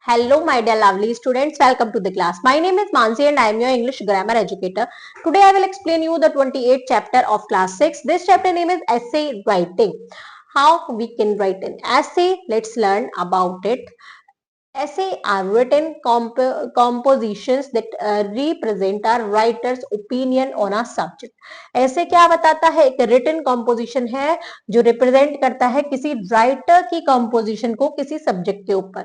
Hello, my dear lovely students. Welcome to the class. My name is Mansi and I am your English grammar educator. Today I will explain you the 28th chapter of class 6. This chapter name is essay writing. How we can write an essay. Let's learn about it. Essay are written compositions that represent our writer's opinion on a subject. ऐसे क्या बताता है? एक written composition है जो represent करता है किसी writer की composition को किसी subject के ऊपर.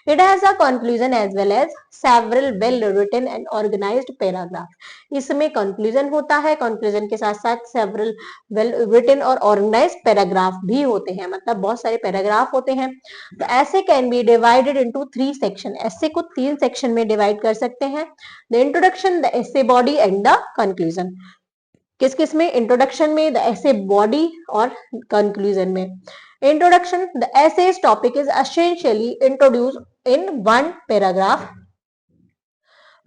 It has a conclusion as well as several well written and organized paragraphs. इसमें conclusion होता है, conclusion के साथ साथ several well written और organized paragraph भी होते हैं, मतलब बहुत सारे paragraph होते हैं. तो essay can be divided into 3 section. Essay को 3 सेक्शन में डिवाइड कर सकते हैं. The introduction, the essay body and the conclusion. किस किस में? इंट्रोडक्शन में, द एसे बॉडी और कंक्लूजन में. Introduction, the essay's topic is essentially introduce in one paragraph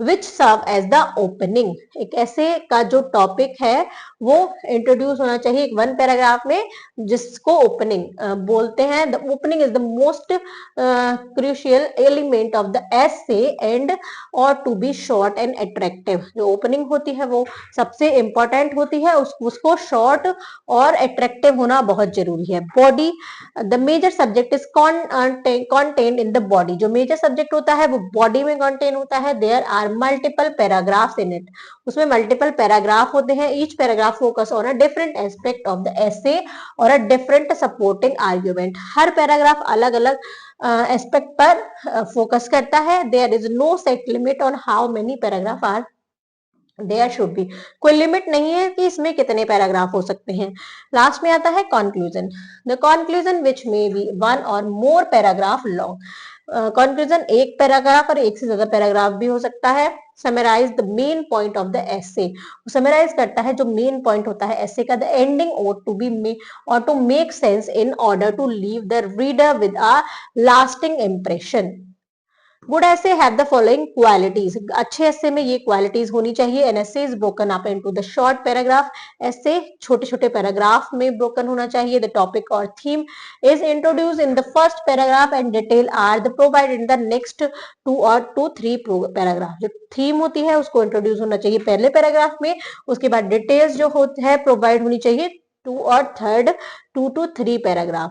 which serve as the opening. एक ऐसे का जो टॉपिक है वो इंट्रोड्यूस होना चाहिए एक वन पैराग्राफ में, जिसको ओपनिंग बोलते हैं. The opening is the most crucial element of the essay and और to be short and attractive. जो ओपनिंग होती है वो सबसे इंपॉर्टेंट होती है, उसको शॉर्ट और अट्रैक्टिव होना बहुत जरूरी है. Body, the major subject is contained in the body. जो मेजर सब्जेक्ट होता है वो बॉडी में कॉन्टेन होता है. There are multiple paragraphs in it. उसमें मल्टीपल पैराग्राफ होते हैं. Each paragraph focus on a different aspect of the essay और अ डिफरेंट सपोर्टिंग आर्ग्यूमेंट. हर पैराग्राफ अलग अलग एस्पेक्ट पर फोकस करता है. There is no set limit on how many paragraph are there should be. कोई लिमिट नहीं है कि इसमें कितने पैराग्राफ हो सकते हैं. लास्ट में आता है conclusion. The conclusion which may be one or more paragraph long. Conclusion एक पैराग्राफ और एक से ज्यादा पैराग्राफ भी हो सकता है. Summarise the main point of the essay. Summarise करता है जो मेन पॉइंट होता है एसे का. The ending or to be or to make sense in order to leave the reader with a lasting impression. Good essay have the following qualities. अच्छे ऐसे में ये क्वालिटीज होनी चाहिए. An essay is broken up into the short paragraph. ऐसे छोटे छोटे paragraph में ब्रोकन होना चाहिए. द टॉपिक और theme is introduce in the first paragraph and detail are the provide in the next 2 or 3 paragraph. जो थीम होती है उसको इंट्रोड्यूस होना चाहिए पहले पैराग्राफ में. उसके बाद डिटेल्स जो होती है प्रोवाइड होनी चाहिए 2 to 3 paragraph.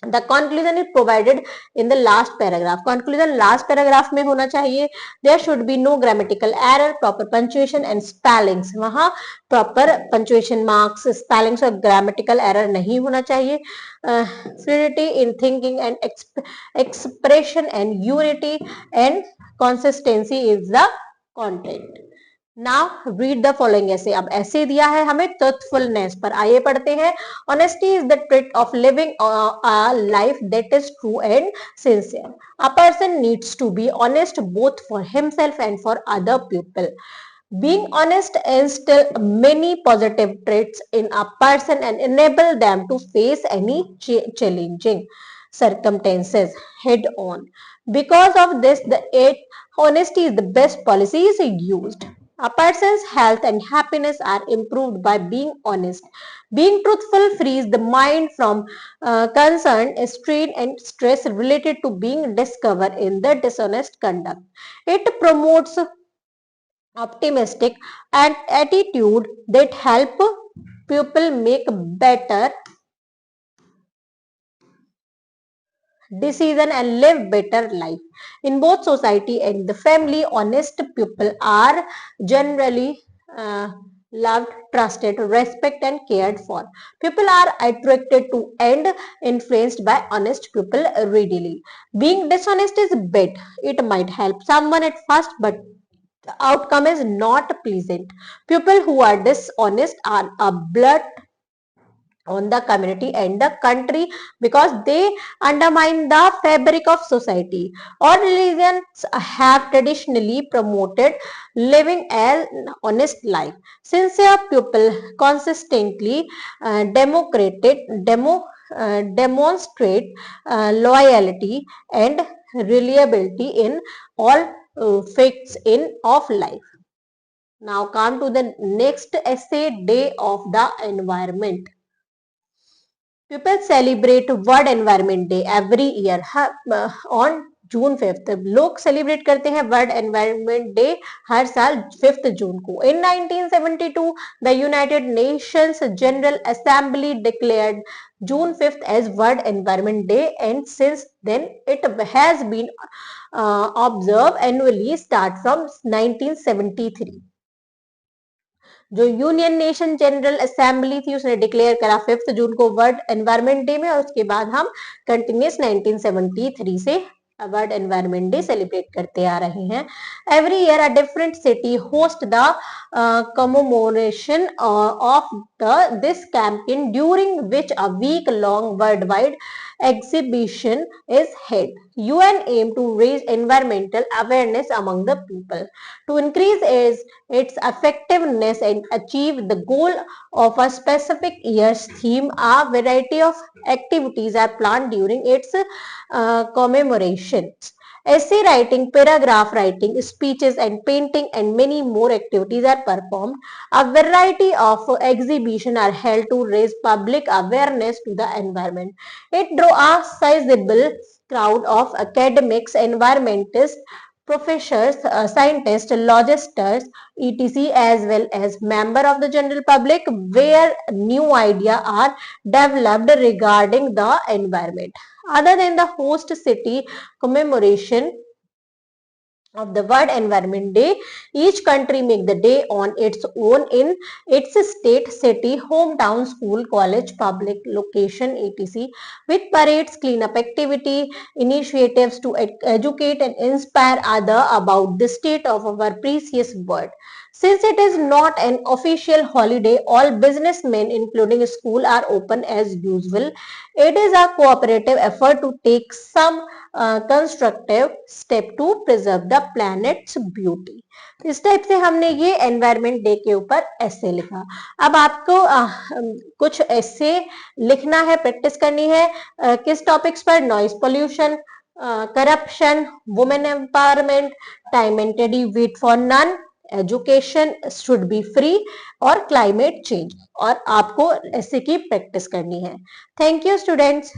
The conclusion is provided in the last paragraph. Conclusion last paragraph में होना चाहिए. There should be no grammatical error, proper punctuation and spellings. वहाँ proper punctuation marks, spellings और grammatical error नहीं होना चाहिए. Fluidity in thinking and expression and unity and consistency is the content. Now read the following ऐसे. अब ऐसे दिया है हमें ट्रूथफुलनेस पर. आइए पढ़ते हैं. Honesty is the trait of living a life that is true and sincere. A person needs to be honest both for himself and for other people. Being honest instills many positive traits in a person and enable them to face any challenging circumstances head on. Because of this, the honesty is the best policy is used. A person's health and happiness are improved by being honest. Being truthful frees the mind from concern, strain, and stress related to being discovered in the dishonest conduct. It promotes optimistic and attitude that help people make better decision and live better life. In both society and the family, honest people are generally loved, trusted, respected and cared for. People are attracted to and influenced by honest people readily. Being dishonest is bad. It might help someone at first, but the outcome is not pleasant. People who are dishonest are a blot on the community and the country because they undermine the fabric of society. All religions have traditionally promoted living an honest life. Sincere people consistently demonstrate loyalty and reliability in all facts in of life. Now come to the next essay, Day of the Environment. People celebrate World Environment Day every year on June 5th लोग celebrate करते हैं world environment day हर साल 5th जून को। इन 1972 the United Nations general assembly declared June 5th as World Environment Day, and since then it has been observed annually start from 1973। जो union nation general assembly थी उसने declare करा 5th जून को world environment day में, और उसके बाद हम कंटिन्यूस 1973 से वर्ल्ड एनवायरनमेंट डे सेलिब्रेट करते आ रहे हैं। Every year a different city host the commemoration of this campaign, during which a week-long worldwide exhibition is held. UN aim to raise environmental awareness among the people, to increase its effectiveness and achieve the goal of a specific year's theme. A variety of activities are planned during its commemorations. Essay writing, paragraph writing, speeches and painting and many more activities are performed. A variety of exhibitions are held to raise public awareness to the environment. It drew a sizable crowd of academics, environmentalists, professors, scientists, logists, etc., as well as members of the general public, where new ideas are developed regarding the environment. Other than the host city commemoration of the World Environment Day, each country make the day on its own in its state, city, hometown, school, college, public location, etc., with parades, cleanup activity, initiatives to educate and inspire others about the state of our precious world. Since it is not an official holiday, all businessmen, including school, are open as usual. It is a cooperative effort to take some constructive step to preserve the planet's beauty. इस type से हमने ये environment day के ऊपर ऐसे लिखा। अब आपको कुछ ऐसे लिखना है, प्रैक्टिस करनी है किस टॉपिक्स पर? Noise pollution, corruption, women empowerment, time and tide wait for none, education should be free और क्लाइमेट चेंज। और आपको ऐसे की प्रैक्टिस करनी है। Thank you students.